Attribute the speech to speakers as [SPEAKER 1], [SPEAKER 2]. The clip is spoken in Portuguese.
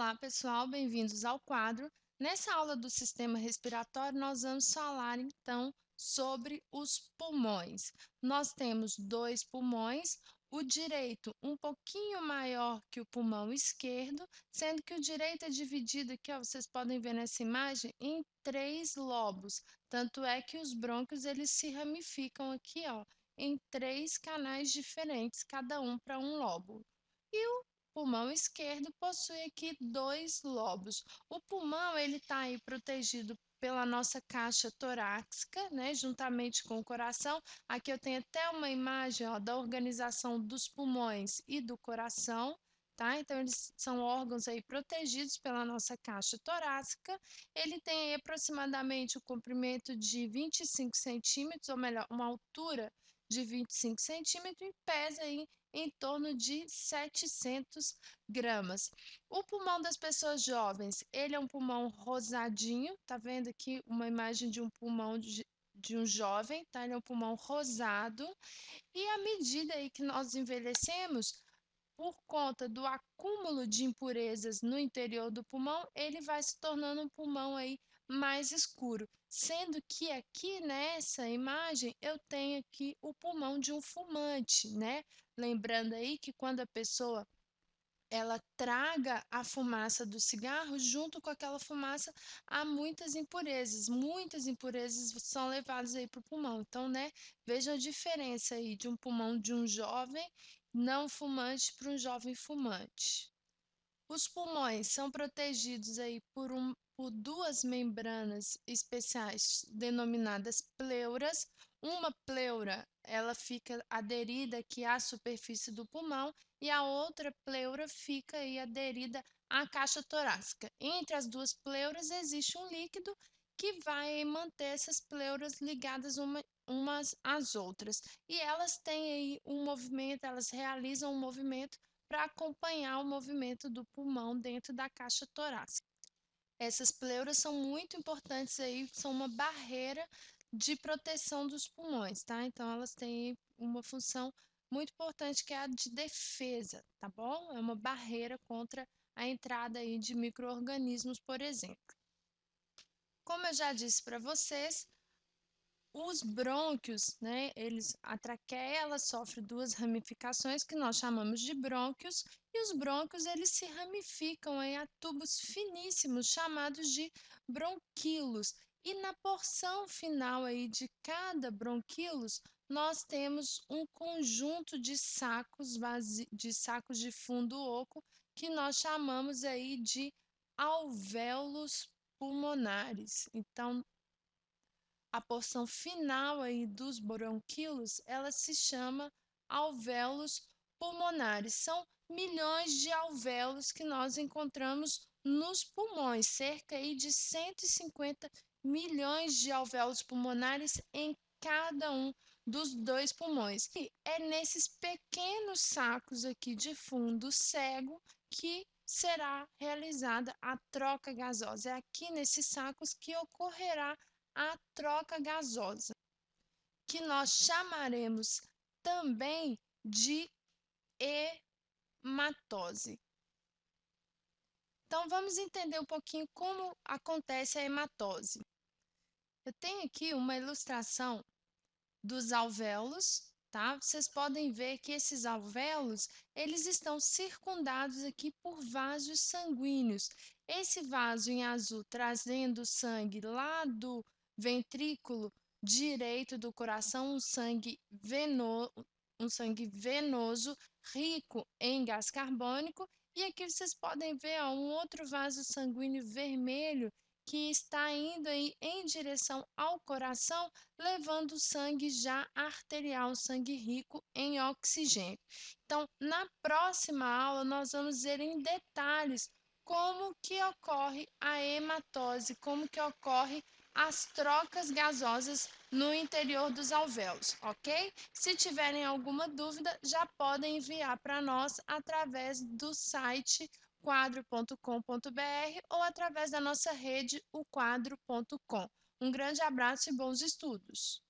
[SPEAKER 1] Olá, pessoal, bem-vindos ao quadro. Nessa aula do sistema respiratório, nós vamos falar então sobre os pulmões. Nós temos dois pulmões, o direito um pouquinho maior que o pulmão esquerdo, sendo que o direito é dividido aqui, ó, vocês podem ver nessa imagem, em três lobos. Tanto é que os brônquios eles se ramificam aqui, ó, em três canais diferentes, cada um para um lobo. E o pulmão esquerdo possui aqui dois lobos. O pulmão ele está aí protegido pela nossa caixa torácica, né, juntamente com o coração. Aqui eu tenho até uma imagem, ó, da organização dos pulmões e do coração, tá? Então eles são órgãos aí protegidos pela nossa caixa torácica. Ele tem aí aproximadamente o comprimento de 25 centímetros, ou melhor, uma altura de 25 centímetros e pesa aí em torno de 700 gramas. O pulmão das pessoas jovens, ele é um pulmão rosadinho, tá vendo aqui uma imagem de um pulmão de um jovem, tá? Ele é um pulmão rosado. E à medida aí que nós envelhecemos, por conta do acúmulo de impurezas no interior do pulmão, ele vai se tornando um pulmão aí mais escuro, sendo que aqui nessa imagem eu tenho aqui o pulmão de um fumante, né? Lembrando aí que quando a pessoa ela traga a fumaça do cigarro, junto com aquela fumaça há muitas impurezas são levadas aí para o pulmão. Então, né, veja a diferença aí de um pulmão de um jovem não fumante para um jovem fumante. Os pulmões são protegidos aí por duas membranas especiais denominadas pleuras. Uma pleura, ela fica aderida aqui à superfície do pulmão e a outra pleura fica aí aderida à caixa torácica. Entre as duas pleuras existe um líquido que vai manter essas pleuras ligadas umas às outras. E elas têm aí um movimento, elas realizam um movimento para acompanhar o movimento do pulmão dentro da caixa torácica. Essas pleuras são muito importantes aí, são uma barreira de proteção dos pulmões, tá? Então elas têm uma função muito importante que é a de defesa, tá bom? É uma barreira contra a entrada aí de micro-organismos, por exemplo. Como eu já disse para vocês, os brônquios, né, a traqueia, ela sofre duas ramificações que nós chamamos de brônquios, e os brônquios eles se ramificam aí a tubos finíssimos chamados de bronquíolos. E na porção final aí de cada bronquíolos, nós temos um conjunto de sacos de fundo oco que nós chamamos aí de alvéolos pulmonares. Então, a porção final aí dos bronquíolos, ela se chama alvéolos pulmonares. São milhões de alvéolos que nós encontramos nos pulmões, cerca aí de 150 milhões de alvéolos pulmonares em cada um dos dois pulmões. E é nesses pequenos sacos aqui de fundo cego que será realizada a troca gasosa. É aqui nesses sacos que ocorrerá a troca gasosa, que nós chamaremos também de hematose. Então, vamos entender um pouquinho como acontece a hematose. Eu tenho aqui uma ilustração dos alvéolos, tá? Vocês podem ver que esses alvéolos, eles estão circundados aqui por vasos sanguíneos. Esse vaso em azul trazendo sangue lá do ventrículo direito do coração, um sangue venoso rico em gás carbônico. E aqui vocês podem ver ó, um outro vaso sanguíneo vermelho que está indo aí em direção ao coração, levando sangue já arterial, sangue rico em oxigênio. Então, na próxima aula, nós vamos ver em detalhes como que ocorre a hematose, como que ocorre as trocas gasosas no interior dos alvéolos, ok? Se tiverem alguma dúvida, já podem enviar para nós através do site quadro.com.br ou através da nossa rede, o quadro.com. Um grande abraço e bons estudos!